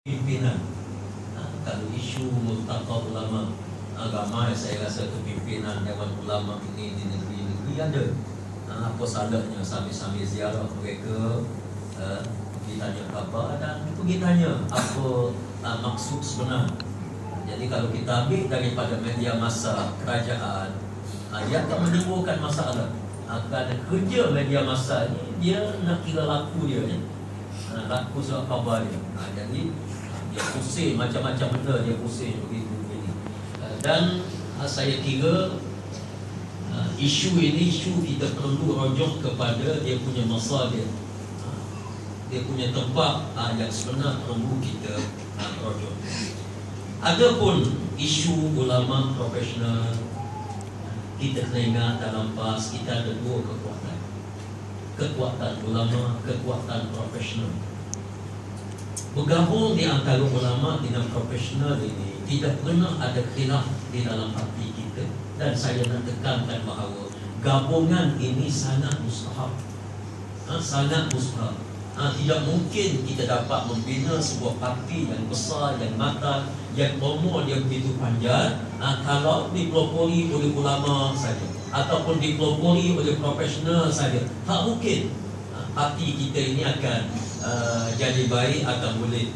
pimpinan. Kalau isu multaqa ulama agama, saya rasa kepimpinan Dewan Ulama ini di negeri-negeri ada. Apa salahnya sambil-sambil ziarah mereka, pergi tanya khabar dan pergi tanya apa maksud sebenar. Jadi kalau kita ambil daripada media massa kerajaan, dia akan menimbulkan masalah. Kerana kerja media massa ni, dia nak kira laku dia ni, laku surat khabar dia. Jadi dia pusing macam-macam benda, dia pusing begini. Dan saya kira isu ini kita perlu rujuk kepada dia punya masalah dia punya tempat yang sebenar perlu kita rujuk. Adapun isu ulama profesional, kita kena ingat dalam PAS kita ada dua kekuatan. Kekuatan ulama, kekuatan profesional. Bergabung di antara ulama dengan profesional ini tidak pernah ada khilaf di dalam hati kita. Dan saya nak tekankan bahawa gabungan ini sangat mustahab. Sangat mustahab. Tidak mungkin kita dapat membina sebuah parti yang besar, yang matang, yang umur dia begitu panjang kalau dipelopori oleh ulama saja ataupun dipelopori oleh profesional saja. Tak mungkin parti kita ini akan jadi baik, akan boleh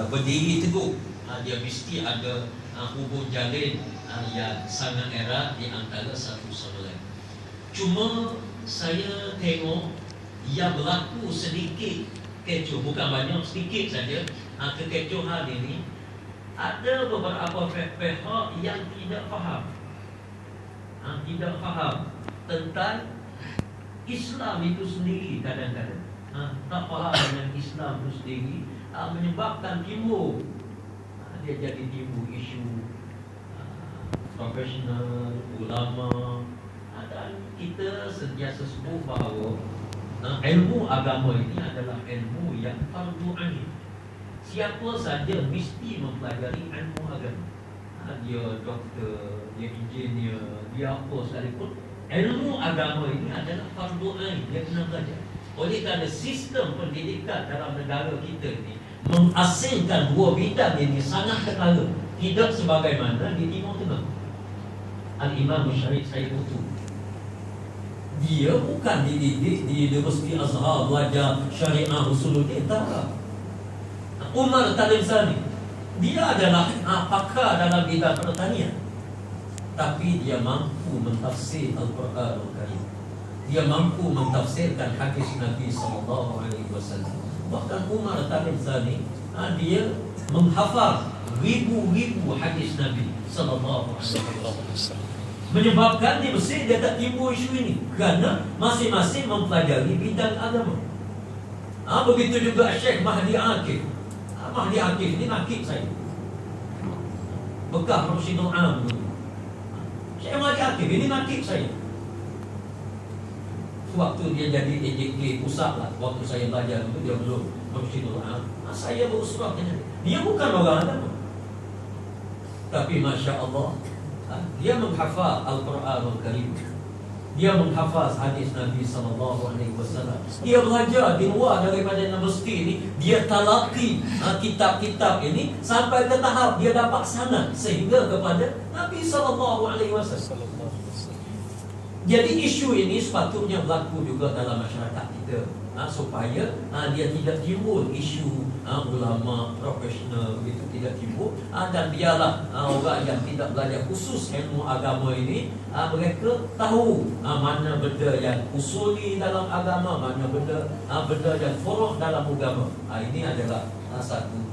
berdiri teguh. Dia mesti ada hubung jalin yang sangat erat di antara satu sama lain. Cuma saya tengok yang berlaku sedikit kecoh, bukan banyak, sedikit saja kekecohan ini. Ada beberapa pihak yang tidak faham tentang Islam itu sendiri. Kadang-kadang tak faham dengan Islam itu sendiri, menyebabkan timbul dia jadi timbul isu profesional, ulama. Dan kita sentiasa sebut bahawa ilmu agama ini adalah ilmu yang fardu ain. Siapa saja mesti mempelajari ilmu agama. Dia doktor, dia engineer, dia apa sekalipun, ilmu agama ini adalah fardu ain, dia kena belajar. Oleh kerana sistem pendidikan dalam negara kita ini mengasingkan dua bidang ini sangat ketara. Tidak sebagaimana di Timur Tengah. Al-Imam Syarif Said Qutb, dia bukan dididik di Universiti Azhar belajar syariah usuluddin, tak. Umar Talimsani, dia adalah pakar dalam bidang pertanian, tapi dia mampu mentafsir Al-Quran Al-Karim. Dia mampu mentafsirkan hadis Nabi SAW. Bahkan Umar Talimsani, dia menghafal ribu-ribu hadis Nabi SAW. Menyebabkan di Mesir dia tak timbul isu ini kerana masing-masing mempelajari bidang agama. Begitu juga Syekh Mahdi Akif. Mahdi Akif ini nakib saya, bekas Mursyidul Am. Syekh Mahdi Akif ini nakib saya. Waktu dia jadi AJK pusat lah, waktu saya belajar itu dia belum Mursyidul Am. Saya berusaha dengan dia, bukan orang agama, tapi Masya Allah, dia menghafal Al-Quran Al-Karim, dia menghafaz hadis Nabi SAW. Dia belajar di luar daripada universiti ini, dia talaqi kitab-kitab ini sampai ke tahap dia dapat sanad sehingga kepada Nabi SAW. Jadi isu ini sepatutnya berlaku juga dalam masyarakat kita, supaya dia tidak timbul isu ulama profesional itu tidak timbul, dan biarlah orang yang tidak belajar khusus ilmu agama ini, mereka tahu mana benda yang usuli dalam agama, mana benda yang furu' dalam agama. Ini adalah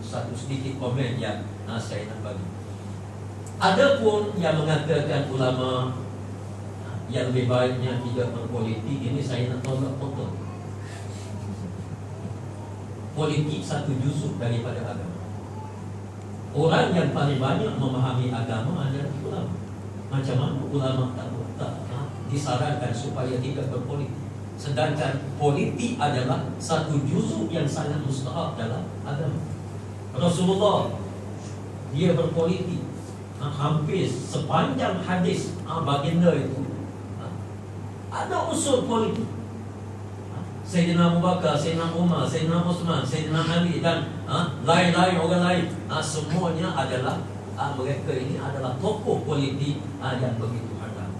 satu sedikit komen yang saya nak bagi. Adapun yang mengatakan ulama yang lebih baiknya tidak berpolitik, ini saya nak tolak betul. Politik satu juzuk daripada agama. Orang yang paling banyak memahami agama adalah ulama. Macam mana ulama tak disarankan supaya tidak berpolitik, sedangkan politik adalah satu juzuk yang sangat mustahab dalam agama. Rasulullah dia berpolitik, hampir sepanjang hadis baginda itu ada unsur politik. Sayyidina Abu Bakar, Sayyidina Umar, Sayyidina Uthman, Sayyidina Ali dan lain-lain orang lain, semuanya adalah mereka ini adalah tokoh politik yang begitu ada.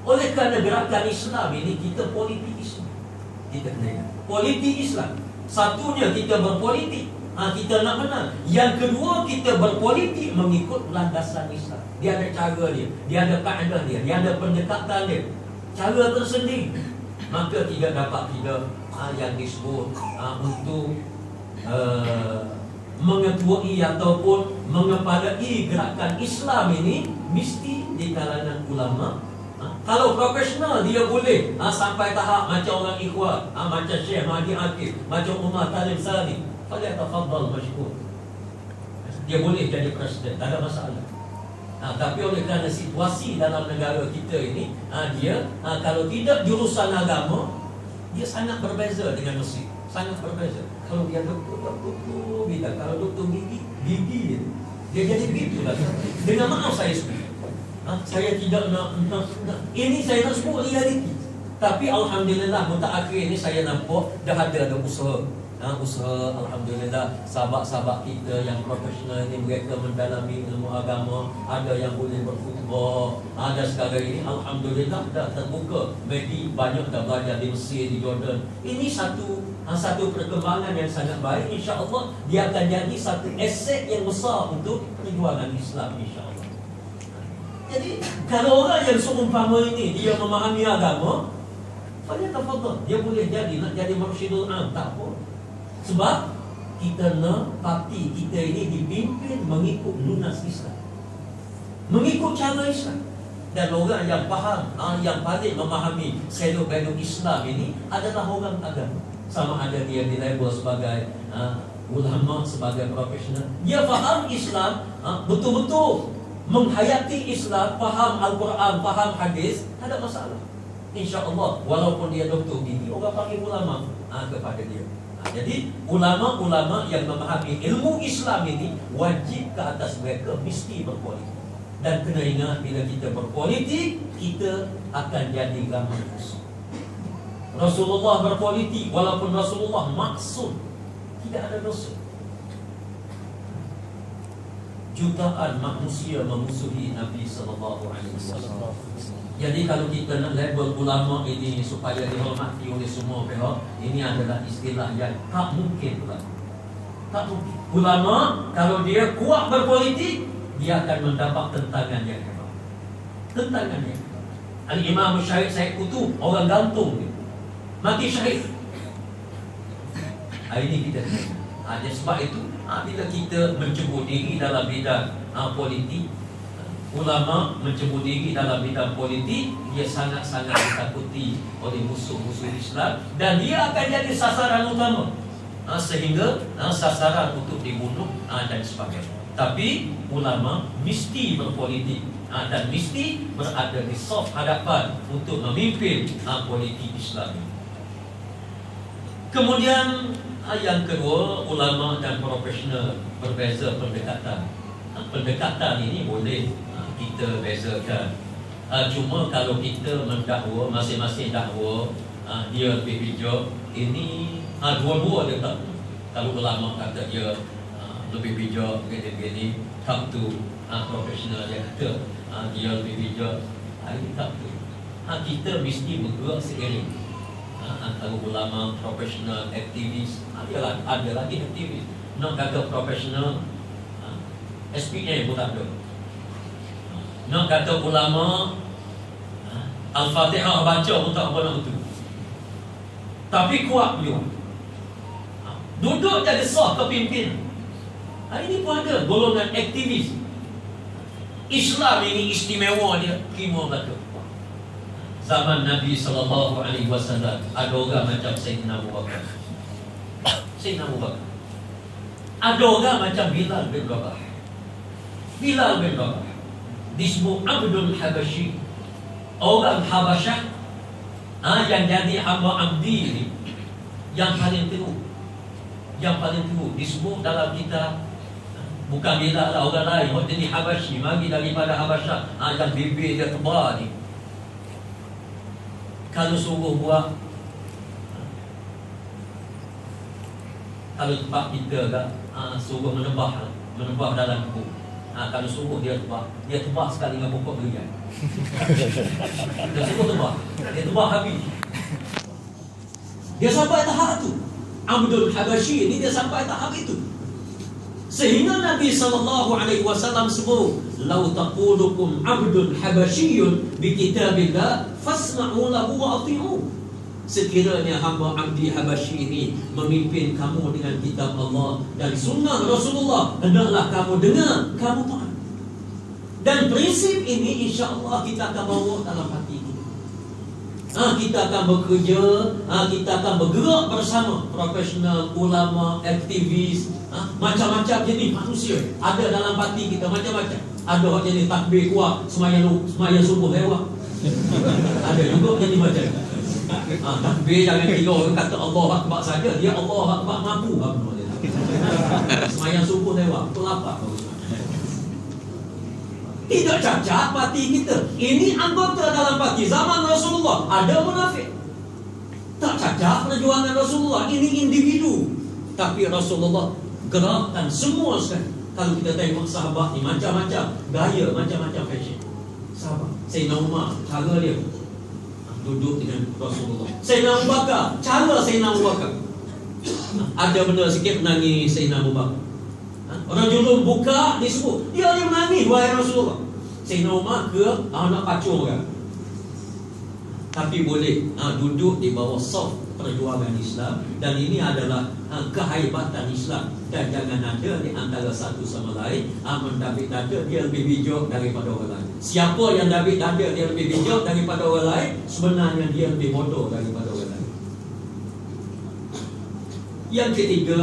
Oleh kerana gerakan Islam ini, kita politik Islam. Kita kena ingat, politik Islam. Satunya kita berpolitik, kita nak menang. Yang kedua, kita berpolitik mengikut landasan Islam. Dia ada cara dia ada kaedah dia ada pendekatan dia, cara tersendiri. Maka tidak dapat kita yang disebut untuk mengetuai ataupun mengepalai gerakan Islam ini mesti di kalangan ulama. Kalau profesional dia boleh sampai tahap macam orang Ikhwan, macam Syekh Mahdi Akif, macam Umar Talim Sani, falyatafaddal mashkur. Dia boleh jadi presiden, tak ada masalah. Tapi oleh kerana situasi dalam negara kita ini, dia kalau tidak jurusan agama, dia sangat berbeza dengan Mesir. Sangat berbeza. Kalau dia doktor bidang, kalau doktor gigi dia jadi begitu lah. Dengan maaf saya sebut, saya tidak nak ini saya nak sebut realiti. Tapi alhamdulillah mutakhir ini saya nampak dah ada usaha. Usaha, alhamdulillah, sahabat-sahabat kita yang profesional ini, mereka mendalami ilmu agama, ada yang boleh berkhutbah, ada sekarang ini alhamdulillah dah terbuka. Maybe banyak dah belajar di Mesir, di Jordan. Ini satu perkembangan yang sangat baik. InsyaAllah dia akan jadi satu aset yang besar untuk perjuangan Islam, insyaAllah. Jadi kalau orang yang seumpama ini dia memahami agama, falyatafaddal, dia boleh jadi, nak jadi mursyidul am, tak apa. Sebab kita nak parti kita ini dipimpin mengikut lunas Islam, mengikut cara Islam. Dan orang yang faham, yang paling memahami seluk-beluk Islam ini adalah orang agama. Sama ada dia di label sebagai ulama, sebagai profesional, dia faham Islam, betul-betul menghayati Islam, faham Al-Quran, faham hadis, tak ada masalah. InsyaAllah, walaupun dia doktor gigi, orang panggil ulama kepada dia. Jadi ulama-ulama yang memahami ilmu Islam ini wajib ke atas mereka mesti berpolitik. Dan kena ingat, bila kita berpolitik, kita akan jadi gambar musuh. Rasulullah berpolitik, walaupun Rasulullah maksud, tidak ada dosa. Jutaan manusia memusuhi Nabi SAW. Jadi kalau kita nak label ulama ini supaya dihormati oleh semua pihak, ini adalah istilah yang tak mungkin pula. Tak mungkin. Ulama kalau dia kuat berpolitik, dia akan mendapat tentangan yang hebat. Tentangan yang hebat. Al-Imam Syahid Said Qutb, orang gantung dia, mati syahid. Ini kita tengok. Sebab itu bila kita mencebur diri dalam bidang politik, ulama mencebur diri dalam bidang politik, dia sangat-sangat ditakuti oleh musuh-musuh Islam, dan dia akan jadi sasaran utama, sehingga sasaran untuk dibunuh dan sebagainya. Tapi ulama mesti berpolitik dan mesti berada di saf hadapan untuk memimpin politik Islam. Kemudian yang kedua, ulama dan profesional berbeza pendekatan. Pendekatan ini boleh kita bezakan. Cuma kalau kita mendakwa, masing-masing dakwa dia lebih bijak, ini dua-dua dia tak. Kalau ulama kata dia lebih bijak begini, tak tu profesional dia kata dia lebih bijak, ini tak tu. Kita mesti bergerak seiring antara ulama, profesional, aktivis. Ada lagi aktivis nak kata profesional, SPA pun tak ada. Nak kata ulama, Al-Fatihah baca pun tak apa nak betul. Tapi kuat beliau, duduk jadi sah kepimpin. Ini pun ada golongan aktivis. Islam ini istimewa dia, kima belaka. Zaman Nabi SAW ada orang macam Sayyidina Abu Bakar. Sayyidina Abu Bakar. Ada orang macam Bilal bin Rabah. Bilal bin Rabah disebut Abdul Habashi, orang Habasyah, yang jadi hamba abdi ini, yang paling teruk. Yang paling teruk disebut dalam kitab, bukan Bilal lah, orang lain. Orang jadi Habashi, mari daripada Habasyah, yang bibir dia tebal ni. Kalau suruh buat Kalau tempat kita suruh menebah dalam kebun, kalau suruh dia tebah sekali dengan pokok durian. Dia suruh tebah, dia tebah habis. Dia sampai tahap itu. Abdul Habasyi ini dia sampai tahap itu. Sehingga Nabi SAW sebut, "Lau taqulukum Abdul Habasyiyun bi kitabillah fasma'u lahu wa ati'u." Sekiranya hamba Abdi Habasyi ini memimpin kamu dengan kitab Allah dan sunnah Rasulullah, hendaklah kamu dengar, kamu taat. Dan prinsip ini insya-Allah kita akan bawa dalam hati kita. Kita akan bekerja, kita akan bergerak bersama profesional, ulama, aktivis, macam-macam jenis manusia ada dalam hati kita, macam-macam. Ada orang jenis takbir kuat, semaya subuh lewat. Ada juga jenis macam takbir jangan kira orang kata Allah Akbar saja, dia Allah Akbar mampu. Semaya subuh lewat, pukul 8. Tidak cacat parti kita. Ini anggota dalam parti zaman Rasulullah. Ada munafik, tak cacat perjuangan Rasulullah. Ini individu, tapi Rasulullah gerakkan semua sekali. Kalau kita tengok sahabat ni macam-macam gaya, macam-macam fashion. Sahabat Sayyidina Umar, cara dia duduk dengan Rasulullah. Sayyidina Abu Bakar, cara Sayyidina Abu Bakar. Ada benda sikit menangis Sayyidina Abu Bakar. Orang julung buka, disebut dia menangis, wahai Rasulullah. Sayyidina Umar nak pacung kan. Tapi boleh duduk di bawah saf perjuangan Islam. Dan ini adalah kehebatan Islam. Dan jangan ada di antara satu sama lain mendabik dada dia lebih bijak daripada orang lain. Siapa yang dabik dada dia lebih bijak daripada orang lain, sebenarnya dia lebih bodoh daripada orang lain. Yang ketiga,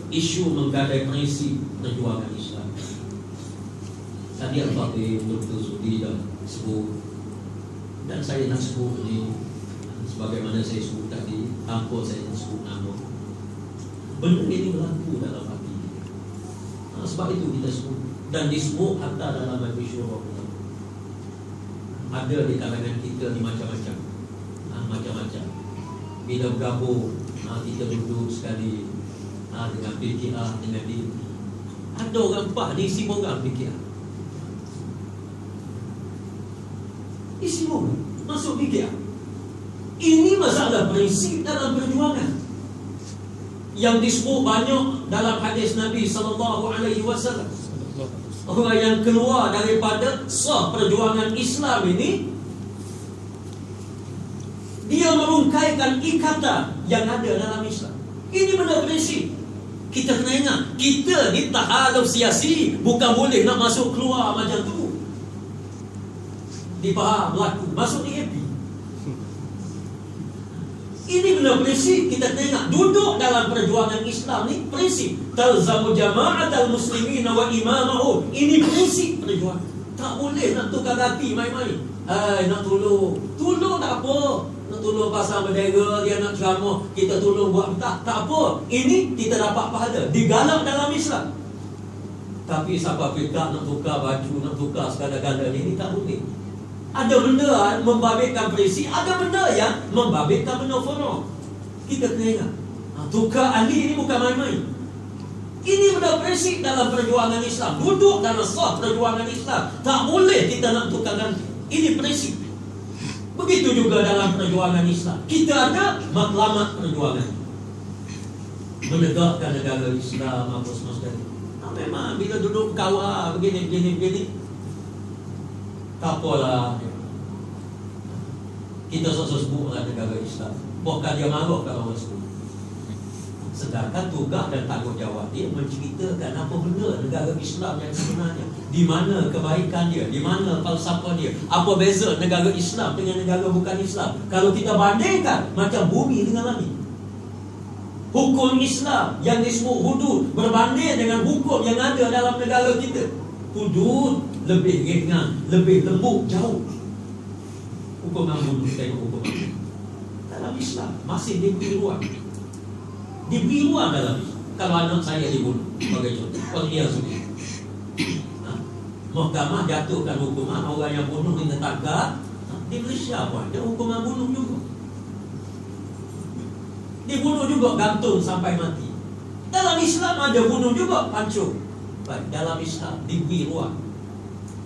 isu menggadai prinsip perjuangan Islam. Tadi Al-Fatih Dr. Sudi dah sebut, dan saya nak sebut ni sebagaimana saya sebut tadi, tanpa saya nak sebut nama. Benda ini berlaku dalam hati kita. Sebab itu kita sebut, dan disebut hatta dalam majlis syura. Ada di kalangan kita ni macam-macam, macam-macam. Bila bergabung, kita duduk sekali dengan PKR, dengan DIP. Ada orang 4 diisi program PKR. Isi moga masuk PKR. Ini masalah prinsip dalam perjuangan yang disebut banyak dalam hadis Nabi SAW. Orang yang keluar daripada sah perjuangan Islam ini, dia merungkaikan ikatan yang ada dalam Islam. Ini benda prinsip. Kita kena ingat, kita ni tahaluf siasi, bukan boleh nak masuk keluar macam tu. Dipaham, berlaku, masuk di happy. Ini benda prinsip. Kita kena ingat, duduk dalam perjuangan Islam ni prinsip. Talzamu jama'at al-muslimin wa imamahum. Ini prinsip perjuangan. Tak boleh nak tukar hati main-main. Nak tolong tak apa. Nak tolong pasang bendera, dia nak ceramah, kita tolong buat tak apa. Ini kita dapat pahala, digalak dalam Islam. Tapi siapa kita nak tukar baju, nak tukar segala-gala ini tak boleh. Ada benda membabitkan prinsip, ada benda yang membabitkan benda formal. Kita kena ingat, tukar ahli ini bukan main-main. Ini benda prinsip dalam perjuangan Islam. Duduk dalam sah perjuangan Islam, tak boleh kita nak tukar ganti. Ini prinsip. Begitu juga dalam perjuangan Islam. Kita ada matlamat perjuangan, menegakkan negara Islam, apa semua sekali. Memang bila duduk kawal begini tak apalah. Kita sebut negara Islam, bukan dia marah kalau orang sebut. Sedangkan tugas dan tanggungjawab dia menceritakan apa benda negara Islam yang sebenarnya, di mana kebaikan dia, di mana falsafah dia, apa beza negara Islam dengan negara bukan Islam. Kalau kita bandingkan, macam bumi dengan langit. Hukum Islam yang disebut hudud berbanding dengan hukum yang ada dalam negara kita. Hudud lebih ringan, lebih lembut jauh. Hukum hudud, tengok hukum dalam Islam masih diberi ruang. Diberi ruang dalam Islam. Kalau anak saya dibunuh, sebagai contoh, kalau dia sudah mahkamah jatuhkan hukuman, orang yang bunuh kena tangkap, diberi siapa? Dia hukuman bunuh juga. Dibunuh juga, gantung sampai mati. Dalam Islam ada bunuh juga, hancur. Baik, dalam Islam diberi ruang.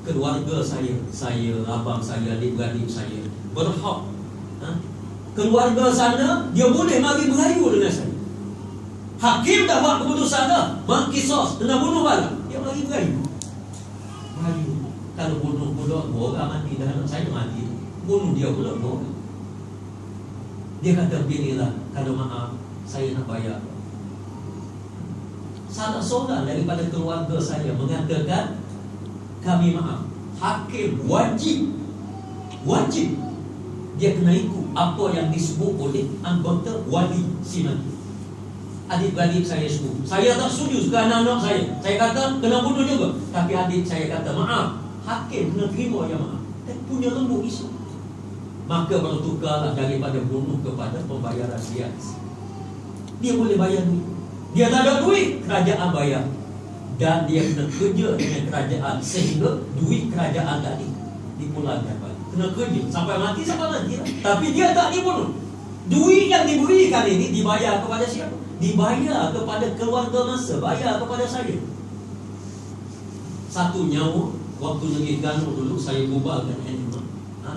Keluarga saya, abang saya, adik-beradik saya berhak. Keluarga sana dia boleh mari berayu dengan saya. Hakim dah buat keputusan dah, kisos kena bunuh balik, dia mari berayu. Kalau bunuh pula orang mati dah, anak saya mati, bunuh dia pula orang. Dia kata beginilah, kalau maaf saya nak bayar. Salah seorang daripada keluarga saya mengatakan, kami maaf, hakim wajib dia kena ikut apa yang disebut oleh anggota wali si mati. Adik-beradik saya sebut, saya tak setuju ke anak-anak saya. Saya kata kena bunuh juga. Tapi adik saya kata maaf, hakim kena terima yang maaf. Dan punya lembut isu. Maka bertukarlah daripada bunuh kepada pembayaran dia. Dia boleh bayar duit. Dia tak ada duit, kerajaan bayar. Dan dia kena kerja dengan kerajaan sehingga duit kerajaan tadi dipulangkan balik. Kena kerja sampai mati lah. Tapi dia tak dibunuh. Duit yang diberikan ini dibayar kepada siapa? Dibayar kepada keluarga masa, bayar kepada saya. Satu nyawa, waktu negeri Ganu dulu saya bubarkan animal.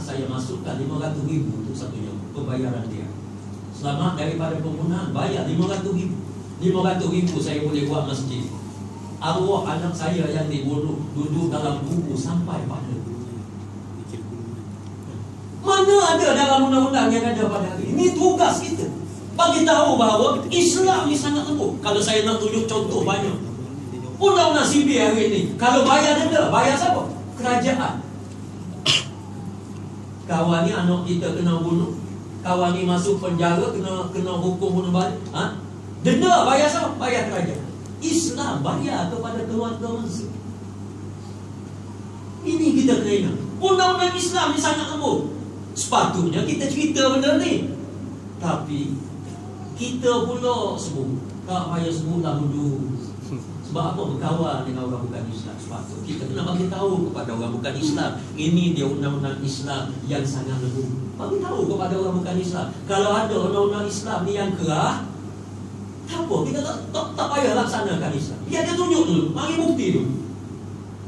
Saya masukkan 500,000 untuk satu nyawa, pembayaran dia. Selamat daripada pembunuhan, bayar 500,000. 500,000 saya boleh buat masjid. Arwah anak saya yang dibunuh duduk dalam buku sampai pada. Mana ada dalam undang-undang yang ada pada hari ini? Tugas kita bagi tahu bahawa Islam ni sangat lembut. Kalau saya nak tunjuk contoh banyak. Undang-undang sipil hari ini, kalau bayar denda, bayar siapa? Kerajaan. Kawan ni anak kita kena bunuh, kawan ni masuk penjara, kena hukum bunuh balik. Denda bayar siapa? Bayar kerajaan. Islam bayar kepada keluarga manusia. Ini kita kena ingat. Undang-undang Islam ni sangat lembut. Sepatutnya kita cerita benda ni. Tapi kita pula sebut, tak payah sebutlah dulu. Sebab apa? Berkawan dengan orang bukan Islam. Sepatutnya kita kena bagi tahu kepada orang bukan Islam, ini dia undang-undang Islam yang sangat lembut. Bagi tahu kepada orang bukan Islam. Kalau ada undang-undang Islam ni yang kerah, tak apa, kita tak payah laksanakan Islam. Biar dia tunjuk dulu, mari bukti dulu.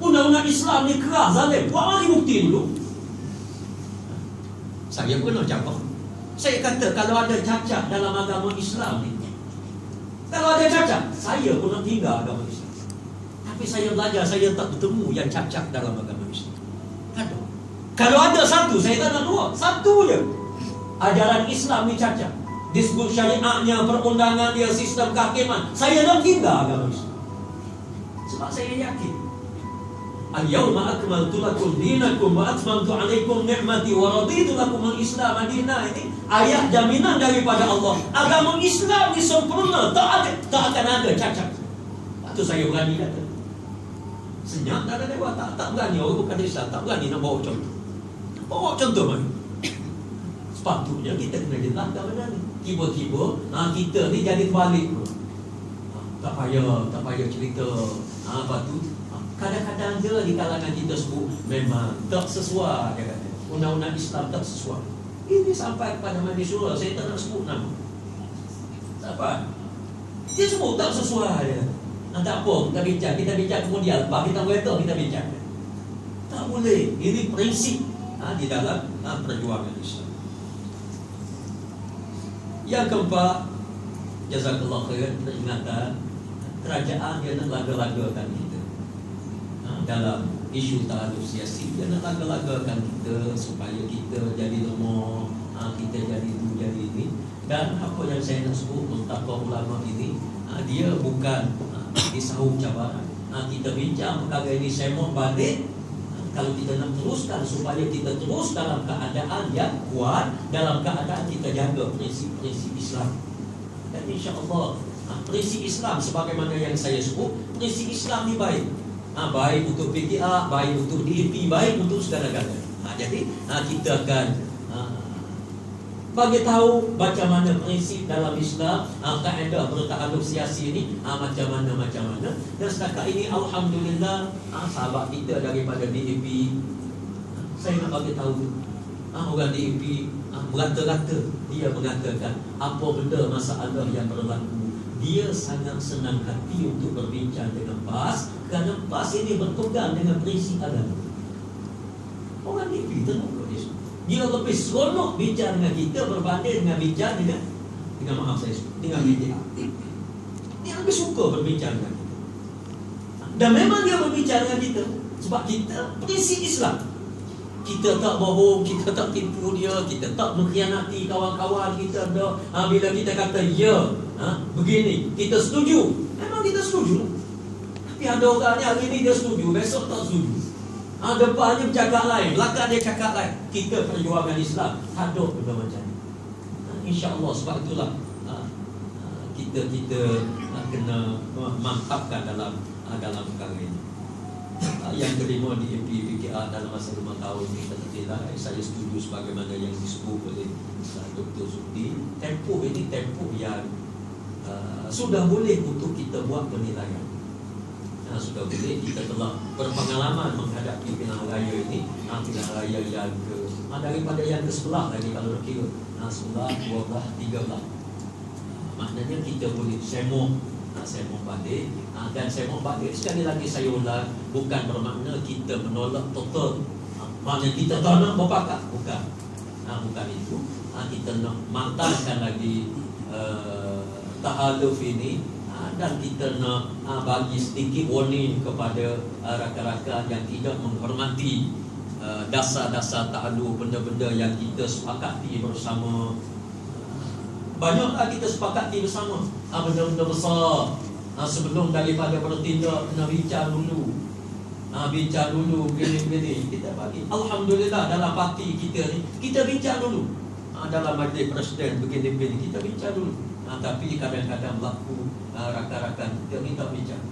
Undang-undang Islam ni kerah, zalim, buat mari bukti dulu. Saya pernah cakap, saya kata kalau ada cacat dalam agama Islam ni, kalau ada cacat, saya pun nak tinggal agama Islam. Tapi saya belajar, saya tak bertemu yang cacat dalam agama Islam. Tak ada. Kalau ada satu, saya tak nak dua. Satu je. Ajaran Islam ni cacat. Disebut syariatnya, perundangan dia, sistem kehakiman. Saya nak tinggal agama Islam. Sebab saya yakin, al-yawma akmaltu lakum dinakum wa atmamtu alaikum ni'mati wa raditu lakum al-Islam madinah. Ini ayat jaminan daripada Allah. Agama Islam ni sempurna, tak akan ada cacat. Itu saya berani kata. Senyap tak ada dewa, tak berani. Orang bukan Islam tak berani nak bawa contoh. Bawa contoh mana? Sepatutnya kita kena jelaskan benda ni. Tiba-tiba kita ni jadi terbalik. Tak payah cerita. Apa tu? Kadang-kadang je di kalangan kita sebut memang tak sesuai, dia kata. Undang-undang Islam tak sesuai. Ini sampai kepada Majlis Syura, saya tak nak sebut nama. Sampai dia sebut tak sesuai dia. Tak apa, kita bincang kemudian. Lepas kita beritahu, kita bincang. Tak boleh. Ini prinsip di dalam perjuangan Islam. Yang keempat, jazakallah khair, peringatan kerajaan dia nak laga-lagakan kita dalam isu ta'aluf siasi. Dia nak laga-lagakan kita supaya kita jadi lemah, kita jadi itu, jadi ini. Dan apa yang saya nak sebut Multaqa Ulama ini, dia bukan disahut cabaran. Kita bincang perkara ini, saya mau balik. Kalau kita nak teruskan supaya kita terus dalam keadaan yang kuat, dalam keadaan kita jaga prinsip-prinsip Islam. Dan insya-Allah prinsip Islam sebagaimana yang saya sebut, prinsip Islam ni baik. Baik untuk PKA, baik untuk DAP, baik untuk segala-galanya. Jadi kita akan bagi tahu macam mana prinsip dalam Islam, kaedah bertakluk siasi ini macam mana. Dan setakat ini alhamdulillah sahabat kita daripada DAP, saya nak bagi tahu orang DAP berata-rata dia mengatakan apa benda masalah yang berlaku dia sangat senang hati untuk berbincang dengan PAS, kerana PAS ini berpegang dengan prinsip agama. Orang TV tengok dia. Dia lebih seronok bincang dengan kita berbanding dengan bincang dengan maaf saya, dengan media. Dia lebih suka berbincang dengan kita. Dan memang dia berbincang dengan kita sebab kita prinsip Islam. Kita tak bohong, kita tak tipu dia, kita tak mengkhianati kawan-kawan kita. Bila kita kata ya, begini, kita setuju. Memang kita setuju. Tapi ada orang ni hari ni dia setuju, besok tak setuju. Depannya bercakap lain, belakang dia cakap lain. Kita perjuangan Islam ada benda macam ni. InsyaAllah sebab itulah kita kena mantapkan dalam perkara ini. Yang kelima di MPPKR dalam masa 5 tahun ini saya setuju sebagaimana yang disebut oleh Dr. Zuhdi. Tempoh ini tempoh yang sudah boleh untuk kita buat penilaian. Sudah boleh, kita telah berpengalaman menghadapi pilihan raya ini. Pilihan raya yang daripada yang ke-11 lagi kalau nak kira 11, 12, 13. Maknanya kita boleh semua balik. Dan semua balik, sekali lagi saya ulang, bukan bermakna kita menolak total. Maknanya kita tak nak berpakat, bukan. Bukan itu. Kita nak matangkan lagi tahaluf ini, dan kita nak bagi sedikit warning kepada rakan-rakan yang tidak menghormati dasar-dasar tahaluf, benda-benda yang kita sepakati bersama. Banyaklah kita sepakati bersama benda-benda besar. Sebelum daripada bertindak, kena bincang dulu. Bincang dulu, begini-begini. Kita bagi, alhamdulillah dalam parti kita ni, kita bincang dulu. Dalam majlis presiden, begini-begini, kita bincang dulu. Tapi kadang-kadang berlaku rakan-rakan kita ni tak bincang.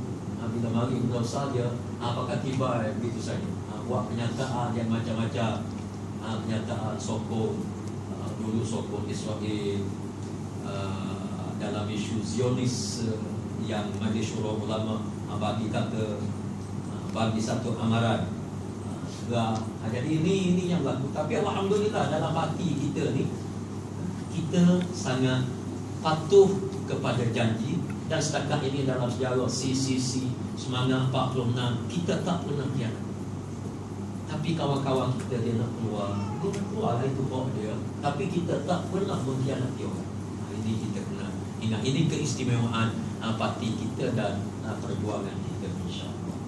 Bila mari benda besar dia, apakah tiba begitu saja. Buat pernyataan yang macam-macam. Pernyataan sokong, dulu sokong Israel, dalam isu Zionis yang Majlis Syura Ulama bagi kata, bagi satu amaran. Jadi ini yang berlaku. Tapi alhamdulillah dalam parti kita ni, kita sangat patuh kepada janji. Dan setakat ini dalam sejarah CCC Semangat 46, kita tak pernah khianat. Tapi kawan-kawan kita dia nak keluar itu hak dia. Tapi kita tak pernah mengkhianati orang. Ini kita kena ingat. Ini keistimewaan parti kita dan perjuangan kita, insyaAllah.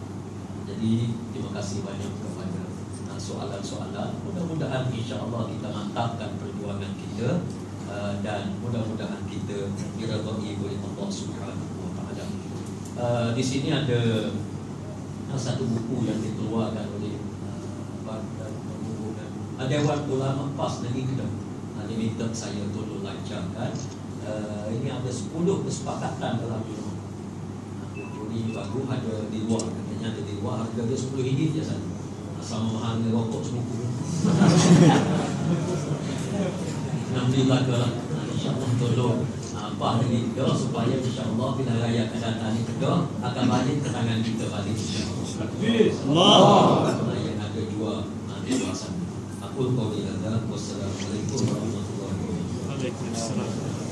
Jadi terima kasih banyak kepada soalan-soalan. Mudah-mudahan insyaAllah kita mantapkan perjuangan kita, dan mudah-mudahan kita diridai oleh Allah Subhanahu wa taala. Di sini ada satu buku yang dikeluarkan oleh Dewan Ulama PAS Negeri Kedah. Dia minta saya tolong lancarkan. Ini ada 10 kesepakatan dalam ulama. Buku ini bagus, ada di luar, katanya ada di luar, harga dia RM10 je saja. Sama mahalnya rokok sebuku. Alhamdulillah kalau insyaAllah tolong Pak Negeri Kedah, supaya insyaAllah bila raya akan datang di Kedah akan balik ke tangan kita balik, insyaAllah. Yang ada dua kawasan. Aku kau di hadza. Wassalamualaikum warahmatullahi wabarakatuh.